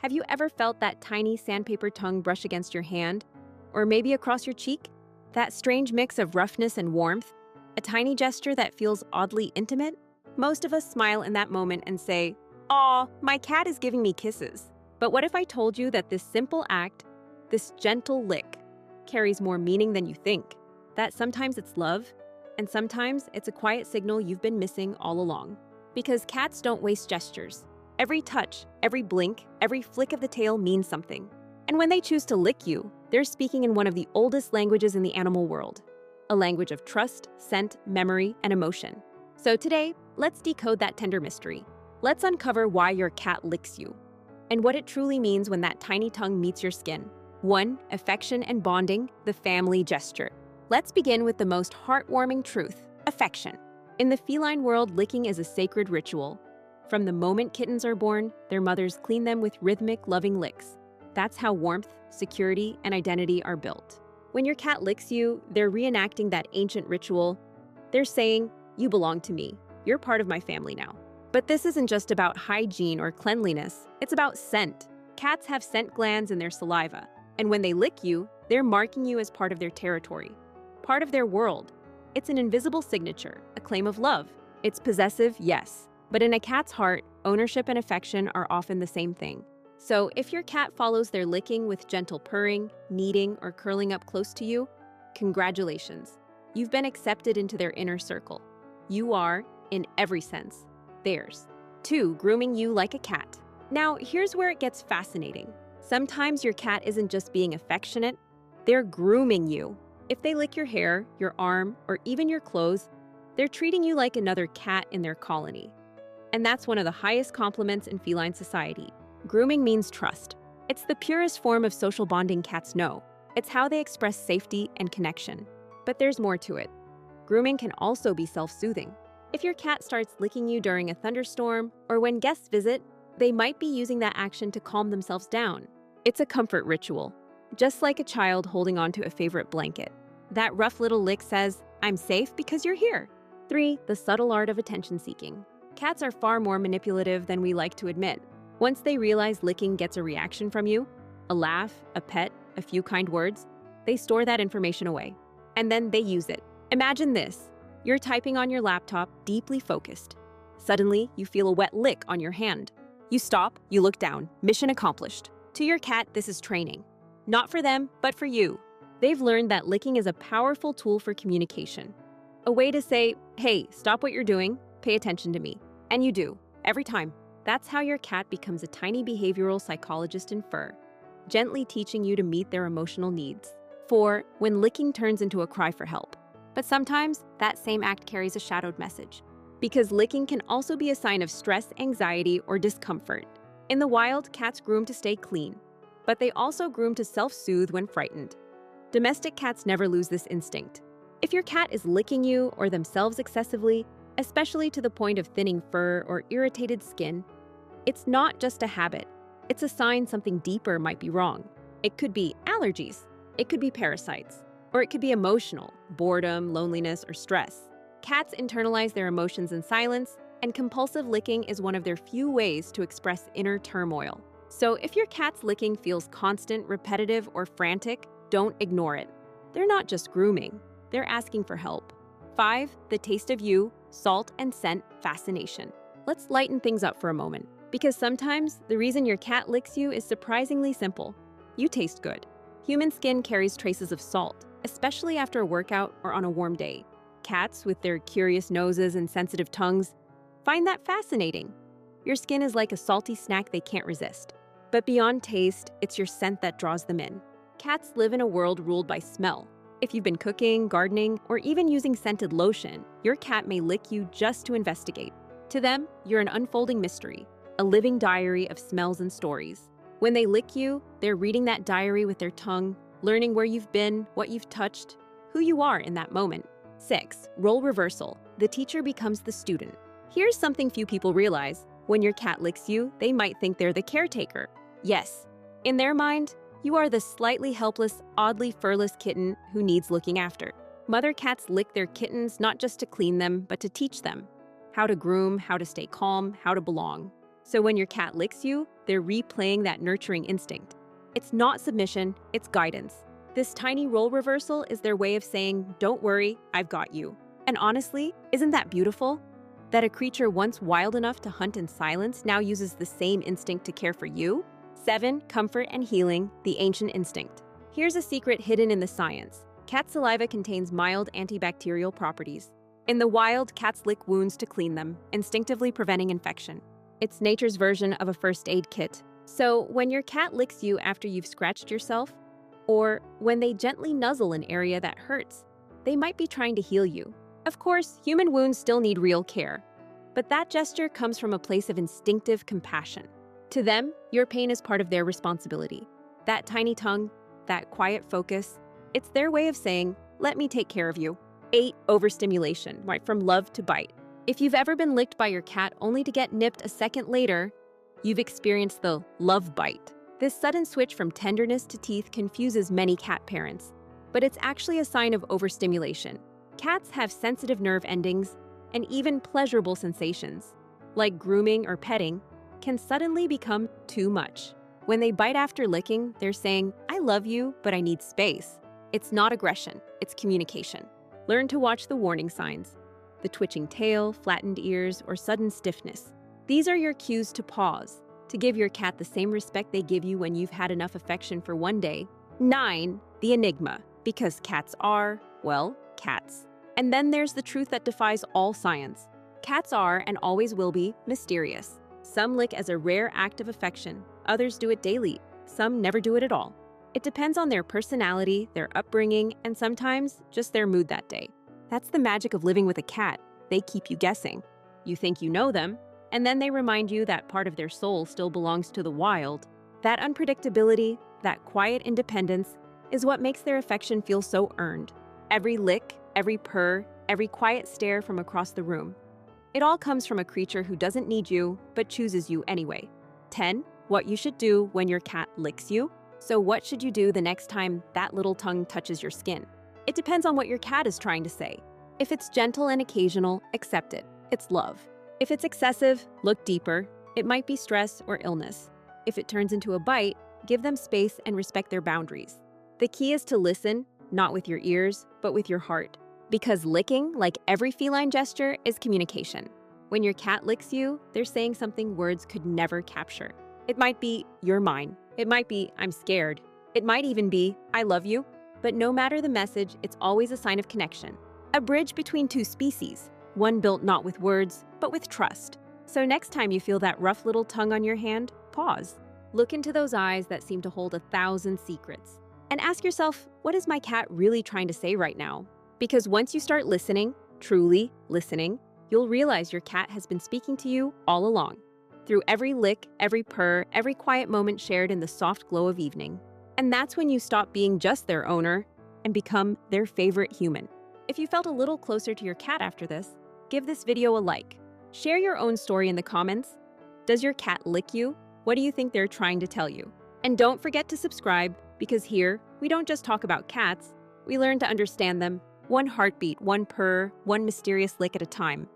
Have you ever felt that tiny sandpaper tongue brush against your hand? Or maybe across your cheek? That strange mix of roughness and warmth? A tiny gesture that feels oddly intimate? Most of us smile in that moment and say, "Aw, my cat is giving me kisses." But what if I told you that this simple act, this gentle lick, carries more meaning than you think? That sometimes it's love, and sometimes it's a quiet signal you've been missing all along. Because cats don't waste gestures. Every touch, every blink, every flick of the tail means something. And when they choose to lick you, they're speaking in one of the oldest languages in the animal world. A language of trust, scent, memory, and emotion. So today, let's decode that tender mystery. Let's uncover why your cat licks you, and what it truly means when that tiny tongue meets your skin. 1. Affection and bonding, the family gesture. Let's begin with the most heartwarming truth, affection. In the feline world, licking is a sacred ritual. From the moment kittens are born, their mothers clean them with rhythmic, loving licks. That's how warmth, security, and identity are built. When your cat licks you, they're reenacting that ancient ritual. They're saying, "You belong to me. You're part of my family now." But this isn't just about hygiene or cleanliness. It's about scent. Cats have scent glands in their saliva. And when they lick you, they're marking you as part of their territory, part of their world. It's an invisible signature, a claim of love. It's possessive, yes. But in a cat's heart, ownership and affection are often the same thing. So if your cat follows their licking with gentle purring, kneading, or curling up close to you, congratulations. You've been accepted into their inner circle. You are, in every sense, theirs. 2. Grooming you like a cat. Now, here's where it gets fascinating. Sometimes your cat isn't just being affectionate, they're grooming you. If they lick your hair, your arm, or even your clothes, they're treating you like another cat in their colony. And that's one of the highest compliments in feline society. Grooming means trust. It's the purest form of social bonding cats know. It's how they express safety and connection. But there's more to it. Grooming can also be self-soothing. If your cat starts licking you during a thunderstorm or when guests visit, they might be using that action to calm themselves down. It's a comfort ritual, just like a child holding onto a favorite blanket. That rough little lick says, "I'm safe because you're here." 3. The subtle art of attention-seeking. Cats are far more manipulative than we like to admit. Once they realize licking gets a reaction from you, a laugh, a pet, a few kind words, they store that information away. And then they use it. Imagine this. You're typing on your laptop, deeply focused. Suddenly, you feel a wet lick on your hand. You stop, you look down, mission accomplished. To your cat, this is training. Not for them, but for you. They've learned that licking is a powerful tool for communication. A way to say, "Hey, stop what you're doing, pay attention to me." And you do, every time. That's how your cat becomes a tiny behavioral psychologist in fur, gently teaching you to meet their emotional needs. 4. When licking turns into a cry for help. But sometimes, that same act carries a shadowed message. Because licking can also be a sign of stress, anxiety, or discomfort. In the wild, cats groom to stay clean, but they also groom to self-soothe when frightened. Domestic cats never lose this instinct. If your cat is licking you or themselves excessively, especially to the point of thinning fur or irritated skin, it's not just a habit. It's a sign something deeper might be wrong. It could be allergies, it could be parasites, or it could be emotional, boredom, loneliness, or stress. Cats internalize their emotions in silence, and compulsive licking is one of their few ways to express inner turmoil. So if your cat's licking feels constant, repetitive, or frantic, don't ignore it. They're not just grooming, they're asking for help. 5. The taste of you, salt and scent fascination. Let's lighten things up for a moment, because sometimes the reason your cat licks you is surprisingly simple. You taste good. Human skin carries traces of salt, especially after a workout or on a warm day. Cats, with their curious noses and sensitive tongues, find that fascinating. Your skin is like a salty snack they can't resist. But beyond taste, it's your scent that draws them in. Cats live in a world ruled by smell. If you've been cooking, gardening, or even using scented lotion, your cat may lick you just to investigate. To them, you're an unfolding mystery, a living diary of smells and stories. When they lick you, they're reading that diary with their tongue, learning where you've been, what you've touched, who you are in that moment. 6. Role reversal. The teacher becomes the student. Here's something few people realize. When your cat licks you, they might think they're the caretaker. Yes, in their mind, you are the slightly helpless, oddly furless kitten who needs looking after. Mother cats lick their kittens not just to clean them, but to teach them how to groom, how to stay calm, how to belong. So when your cat licks you, they're replaying that nurturing instinct. It's not submission, it's guidance. This tiny role reversal is their way of saying, "Don't worry, I've got you." And honestly, isn't that beautiful? That a creature once wild enough to hunt in silence now uses the same instinct to care for you? 7. Comfort and healing, the ancient instinct. Here's a secret hidden in the science. Cat saliva contains mild antibacterial properties. In the wild, cats lick wounds to clean them, instinctively preventing infection. It's nature's version of a first aid kit. So when your cat licks you after you've scratched yourself, or when they gently nuzzle an area that hurts, they might be trying to heal you. Of course, human wounds still need real care, but that gesture comes from a place of instinctive compassion. To them, your pain is part of their responsibility. That tiny tongue, that quiet focus, it's their way of saying, "Let me take care of you." 8. Overstimulation, right from love to bite. If you've ever been licked by your cat only to get nipped a second later, you've experienced the love bite. This sudden switch from tenderness to teeth confuses many cat parents, but it's actually a sign of overstimulation. Cats have sensitive nerve endings, and even pleasurable sensations, like grooming or petting, can suddenly become too much. When they bite after licking, they're saying, "I love you, but I need space." It's not aggression, it's communication. Learn to watch the warning signs: the twitching tail, flattened ears, or sudden stiffness. These are your cues to pause, to give your cat the same respect they give you when you've had enough affection for one day. 9. The enigma, because cats are, well, cats. And then there's the truth that defies all science. Cats are, and always will be, mysterious. Some lick as a rare act of affection, others do it daily, some never do it at all. It depends on their personality, their upbringing, and sometimes just their mood that day. That's the magic of living with a cat. They keep you guessing. You think you know them, and then they remind you that part of their soul still belongs to the wild. That unpredictability, that quiet independence, is what makes their affection feel so earned. Every lick, every purr, every quiet stare from across the room. It all comes from a creature who doesn't need you, but chooses you anyway. 10. What you should do when your cat licks you. So what should you do the next time that little tongue touches your skin? It depends on what your cat is trying to say. If it's gentle and occasional, accept it. It's love. If it's excessive, look deeper. It might be stress or illness. If it turns into a bite, give them space and respect their boundaries. The key is to listen, not with your ears, but with your heart. Because licking, like every feline gesture, is communication. When your cat licks you, they're saying something words could never capture. It might be, "You're mine." It might be, "I'm scared." It might even be, "I love you." But no matter the message, it's always a sign of connection. A bridge between two species, one built not with words, but with trust. So next time you feel that rough little tongue on your hand, pause. Look into those eyes that seem to hold 1,000 secrets. And ask yourself, what is my cat really trying to say right now? Because once you start listening, truly listening, you'll realize your cat has been speaking to you all along. Through every lick, every purr, every quiet moment shared in the soft glow of evening. And that's when you stop being just their owner and become their favorite human. If you felt a little closer to your cat after this, give this video a like. Share your own story in the comments. Does your cat lick you? What do you think they're trying to tell you? And don't forget to subscribe, because here, we don't just talk about cats, we learn to understand them, one heartbeat, one purr, one mysterious lick at a time.